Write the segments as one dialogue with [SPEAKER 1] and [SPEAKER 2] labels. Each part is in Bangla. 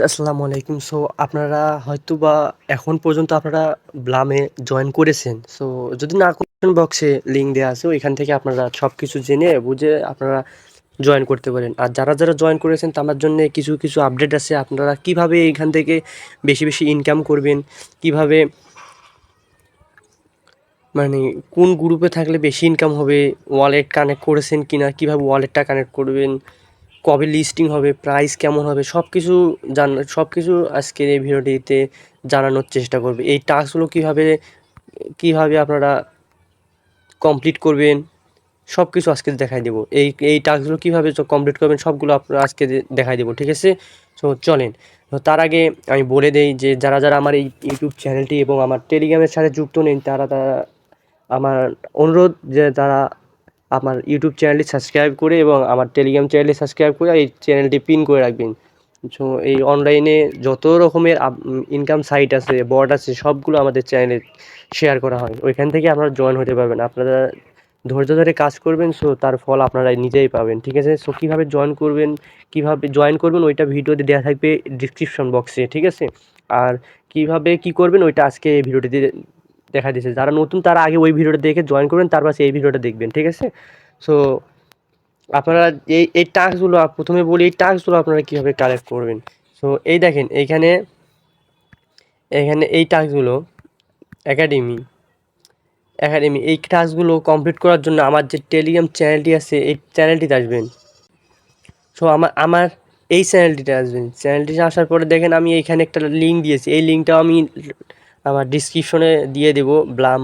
[SPEAKER 1] আসসালামু আলাইকুম। সো আপনারা হয়তোবা এখন পর্যন্ত আপনারা ব্লামে জয়েন করেছেন। সো যদি না করেন বক্সে লিঙ্ক দেওয়া আছে ওইখান থেকে আপনারা সব কিছু জেনে বুঝে আপনারা জয়েন করতে পারেন। আর যারা জয়েন করেছেন তাদের জন্য কিছু আপডেট আছে। আপনারা কিভাবে এখান থেকে বেশি ইনকাম করবেন, কিভাবে মানে কোন গ্রুপে থাকলে বেশি ইনকাম হবে, ওয়ালেট কানেক্ট করেছেন কিনা, কিভাবে ওয়ালেটটা কানেক্ট করবেন, কবে লিস্টিং হবে, প্রাইস কেমন হবে, সব কিছু আজকের এই ভিডিওটিতে জানানোর চেষ্টা করবে। এই টাস্কগুলো কিভাবে আপনারা কমপ্লিট করবেন সব কিছু আজকে দেখাই দেবো। এই টাস্কগুলো কীভাবে কমপ্লিট করবেন সবগুলো আপনারা আজকে দেখাই দেবো, ঠিক আছে? সো চলেন। তো তার আগে আমি বলে দেই যে যারা আমার এই ইউটিউব চ্যানেলটি এবং আমার টেলিগ্রামের সাথে যুক্ত নেই তারা আমার অনুরোধ যে তারা আমার ইউটিউব চ্যানেলটি সাবস্ক্রাইব করে এবং আমার টেলিগ্রাম চ্যানেলটি সাবস্ক্রাইব করে এই চ্যানেলটি পিন করে রাখবেন। সো এই অনলাইনে যত রকমের ইনকাম সাইট আছে, বট আছে, সবগুলো আমাদের চ্যানেলে শেয়ার করা হয়। ওইখান থেকে আপনারা জয়েন হতে পারবেন। আপনারা ধৈর্য ধরে কাজ করবেন, সো তার ফল আপনারা নিজেই পাবেন, ঠিক আছে? সো কীভাবে জয়েন করবেন ওইটা ভিডিওতে দেওয়া থাকবে ডিসক্রিপশন বক্সে, ঠিক আছে? আর কীভাবে কী করবেন ওইটা আজকে এই ভিডিওটিতে দেখা দিয়েছে। যারা নতুন তারা আগে ওই ভিডিওটা দেখে জয়েন করবেন, তারপর এই ভিডিওটা দেখবেন, ঠিক আছে? সো আপনারা এই টাস্কগুলো প্রথমে বলি, এই টাস্কগুলো আপনারা কীভাবে কালেক্ট করবেন। সো এই দেখেন এইখানে এই টাস্কগুলো একাডেমি এই টাস্কগুলো কমপ্লিট করার জন্য আমার যে টেলিগ্রাম চ্যানেলটি আছে এই চ্যানেলটিতে আসবেন। সো আমার এই চ্যানেলটিতে আসবেন। চ্যানেলটিতে আসার পরে দেখেন আমি এইখানে একটা লিঙ্ক দিয়েছি। এই লিঙ্কটাও আমি আমার ডিসক্রিপশনে দিয়ে দেবো। ব্লাম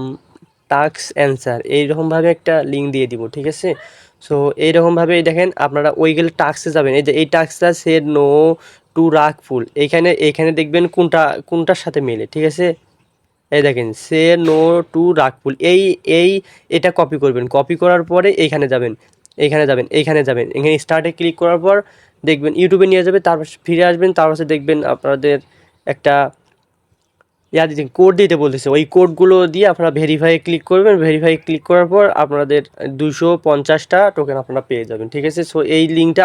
[SPEAKER 1] টাস্ক অ্যান্সার এইরকমভাবে একটা লিঙ্ক দিয়ে দিব, ঠিক আছে? সো এইরকমভাবে দেখেন আপনারা ওইগুলো টাস্কে যাবেন। এই যে এই টাস্কটা সে নো টু রাগফুল, এইখানে দেখবেন কোনটার সাথে মেলে, ঠিক আছে? এই দেখেন সে নো টু রাগফুল, এটা কপি করবেন। কপি করার পরে এখানে স্টার্টে ক্লিক করার পর দেখবেন ইউটিউবে নিয়ে যাবে। তারপর ফিরে আসবেন, তারপর দেখবেন আপনাদের একটা কোড দিতে বলতেছে। ওই কোডগুলো দিয়ে আপনারা ভেরিফাই ক্লিক করবেন। ভেরিফাই ক্লিক করার পর আপনাদের 250টা টোকেন আপনারা পেয়ে যাবেন, ঠিক আছে? সো এই লিঙ্কটা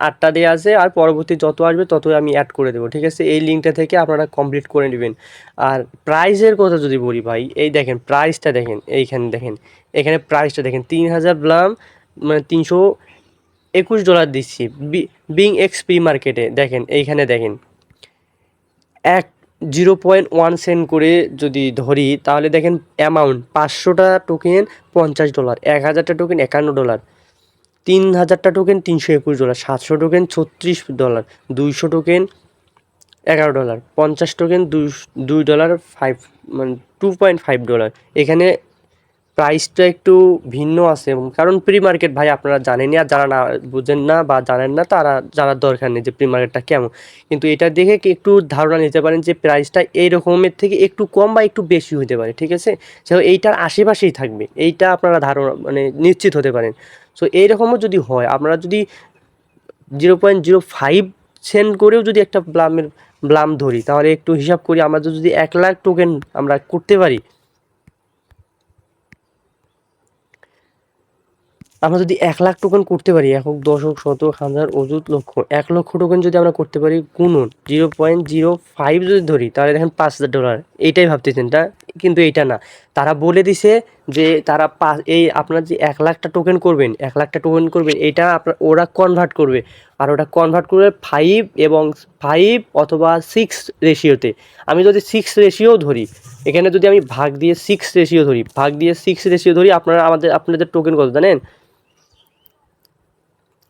[SPEAKER 1] 8টা দেওয়া আছে, আর পরবর্তী যত আসবে ততই আমি অ্যাড করে দেবো, ঠিক আছে? এই লিঙ্কটা থেকে আপনারা কমপ্লিট করে নেবেন। আর প্রাইসের কথা যদি বলি ভাই, এই দেখেন প্রাইসটা দেখেন, এখানে প্রাইসটা দেখেন 3000 ব্লাম মানে $321 দিচ্ছি বিং এক্স প্রি মার্কেটে। দেখেন এইখানে দেখেন 0.1 সেন্ট করে যদি ধরি তাহলে দেখেন অ্যামাউন্ট 500টা টোকেন $50, 1000টা টোকেন $51, 3000টা টোকেন $321, 700 টোকেন $36, 200 টোকেন $11, 50 টোকেন $2 5 মানে $2.5। এখানে প্রাইসটা একটু ভিন্ন আছে, কারণ প্রি মার্কেট ভাই আপনারা জানেনই। আর যারা বুঝেন না বা জানেন না তারা জানার দরকার নেই যে প্রি মার্কেটটা কেমন। কিন্তু এটা দেখে কি একটু ধারণা নিতে পারেন যে প্রাইসটা এই রকমের থেকে একটু কম বা একটু বেশি হতে পারে, ঠিক আছে? সো এইটার আশেপাশেই থাকবে, এইটা আপনারা ধারণা মানে নিশ্চিত হতে পারেন। সো এইরকমও যদি হয়, আপনারা যদি 0.05 সেন্ট করেও যদি একটা ব্লাম ধরি, তাহলে একটু হিসাব করি, আমরা যদি 1 লাখ টোকেন আমরা করতে পারি, আমরা যদি 1 লাখ টোকেন করতে পারি, একক, দশক, শতক, হাজার, অযুত, লক্ষ, 1 লক্ষ টোকেন যদি আমরা করতে পারি, গুণন 0.05 যদি ধরি, তাহলে দেখেন $5000। এইটাই ভাবতেছেন কিন্তু এইটা না। তারা বলে দিছে যে তারা আপনার যে 1 লাখটা টোকেন করবেন, এটা ওরা কনভার্ট করবে। আর ওটা কনভার্ট করবে 5 অথবা 6 রেশিওতে। আমি যদি 6 রেশিও ধরি, এখানে যদি আমি ভাগ দিয়ে 6 রেশিও ধরি, আপনাদের টোকেন কত জানেন?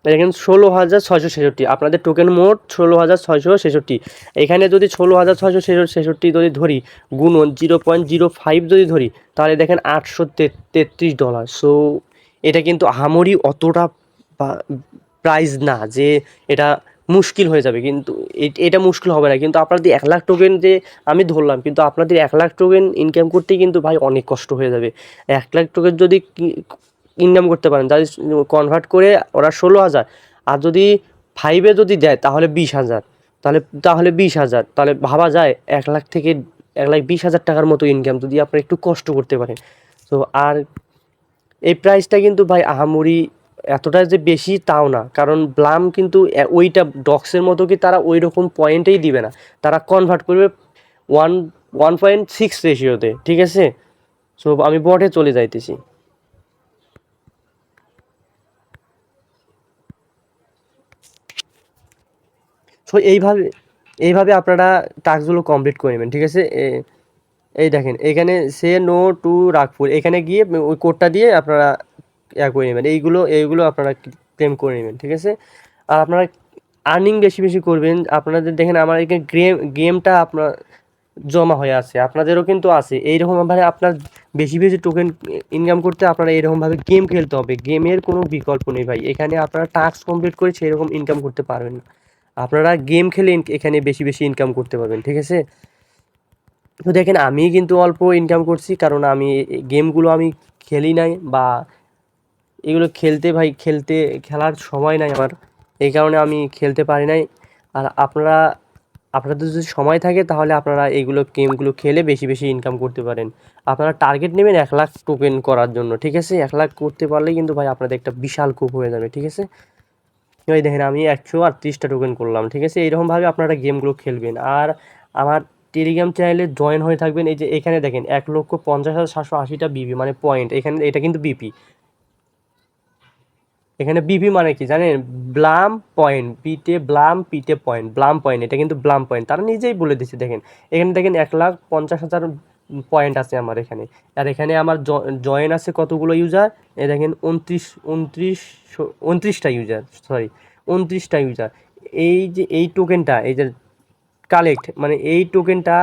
[SPEAKER 1] দেখেন 16,666। আপনাদের টোকেন মোট 16,666। এখানে যদি 16,666 যদি ধরি, গুণন 0.05 যদি ধরি, তাহলে দেখেন $833। সো এটা কিন্তু আহামরি অতটা প্রাইস না যে এটা মুশকিল হয়ে যাবে। কিন্তু এটা মুশকিল হবে না। কিন্তু আপনাদের 1 লাখ টোকেন যে আমি ধরলাম, কিন্তু আপনাদের 1 লাখ টোকেন ইনকাম করতে কিন্তু ভাই অনেক কষ্ট হয়ে যাবে। 1 লাখ টোকেন যদি ইনকাম করতে পারেন, যাদের কনভার্ট করে ওরা 16,000, আর যদি 5-এ যদি দেয় তাহলে 20,000, তাহলে 20,000, তাহলে ভাবা যায় 1 লাখ থেকে 1,20,000 টাকার মতো ইনকাম যদি আপনি একটু কষ্ট করতে পারেন। তো আর এই প্রাইসটা কিন্তু ভাই আহামরি এতটা যে বেশি তাও না, কারণ ব্লাম কিন্তু ওইটা ডক্সের মতো কি তারা ওই রকম পয়েন্টেই দিবে না, তারা কনভার্ট করবে 1.6 রেশিওতে, ঠিক আছে। সো আমি বটে চলে যাইতেছি। সো এইভাবে আপনারা টাস্কগুলো কমপ্লিট করে নেবেন, ঠিক আছে। এই দেখেন এখানে সে নো টু রাগফুল, এখানে গিয়ে ওই কোডটা দিয়ে আপনারা করে নেবেন, এইগুলো আপনারা ক্লেম করে নেবেন, ঠিক আছে। আর আপনারা আর্নিং বেশি বেশি করবেন। আপনাদের দেখেন আমার এখানে গেমটা আপনার জমা হয়ে আছে, আপনাদেরও কিন্তু আছে এইরকমভাবে। আপনার বেশি বেশি টোকেন ইনকাম করতে আপনারা এরকমভাবে গেম খেলতে হবে, গেমের কোনো বিকল্প নেই ভাই। এখানে আপনারা টাস্ক কমপ্লিট করে সেরকম ইনকাম করতে পারবেন না, আপনারা গেম খেলে এখানে বেশি বেশি ইনকাম করতে পারবেন, ঠিক আছে। তো দেখেন আমি কিন্তু অল্প ইনকাম করছি, কারণ আমি গেমগুলো আমি খেলি নাই, বা এগুলো খেলার সময় নাই আমার, এই কারণে আমি খেলতে পারি নাই। আর আপনাদের যদি সময় থাকে তাহলে আপনারা এইগুলো গেমগুলো খেলে বেশি বেশি ইনকাম করতে পারেন। আপনারা টার্গেট নেবেন 1 লাখ টোকেন করার জন্য, ঠিক আছে। 1 লাখ করতে পারলেই কিন্তু ভাই আপনাদের একটা বিশাল কুপ হয়ে যাবে, ঠিক আছে। এই দেখেন আমি 138টা টোকেন করলাম, ঠিক আছে। এইরকমভাবে আপনারা গেমগুলো খেলবেন। আর আমার টেলিগ্রাম চ্যানেলে জয়েন হয়ে থাকবেন। এই যে এখানে দেখেন 1,50,780টা বিপি মানে পয়েন্ট, এখানে এটা কিন্তু বিপি। এখানে বিপি মানে কি জানেন? ব্লাম পয়েন্ট, পিতে পয়েন্ট, ব্লাম পয়েন্ট, এটা কিন্তু ব্লাম পয়েন্ট, তারা নিজেই বলে দিচ্ছে। দেখেন এখানে দেখেন 1,50,000 পয়েন্ট আছে আমার এখানে। আর এখানে আমার জয়েন আছে কতগুলো ইউজার, এ দেখেন 29টা ইউজার, সরি 29টা ইউজার। এই যে এই টোকেনটা, এই যে কালেক্ট মানে এই টোকেনটা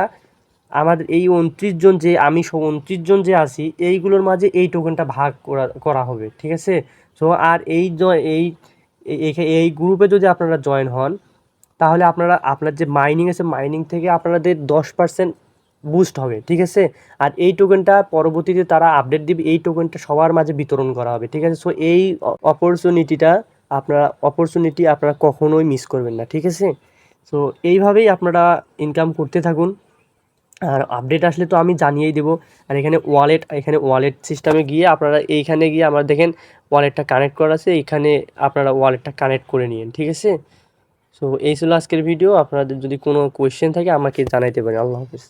[SPEAKER 1] আমাদের এই 29 জন যে আমি 29 জন যে আছি, এইগুলোর মাঝে এই টোকেনটা ভাগ করা হবে, ঠিক আছে। সো আর এই গ্রুপে যদি আপনারা জয়েন হন, তাহলে আপনার যে মাইনিং আছে, মাইনিং থেকে আপনাদের 10% বুস্ট হবে, ঠিক আছে। আর এই টোকেনটা পরবর্তীতে তারা আপডেট দিবে, এই টোকেনটা সবার মাঝে বিতরণ করা হবে, ঠিক আছে। সো এই অপরচুনিটি আপনারা কখনোই মিস করবেন না, ঠিক আছে। সো এইভাবেই আপনারা ইনকাম করতে থাকুন। আর আপডেট আসলে তো আমি জানিয়েই দেবো। আর এখানে ওয়ালেট সিস্টেমে গিয়ে আপনারা এইখানে গিয়ে আমার দেখেন ওয়ালেটটা কানেক্ট করা আছে, এইখানে আপনারা ওয়ালেটটা কানেক্ট করে নিন, ঠিক আছে। সো এই ছিল আজকের ভিডিও। আপনাদের যদি কোনো কোয়েশ্চেন থাকে আমাকে জানাইতে পারেন। আল্লাহ হাফিজ।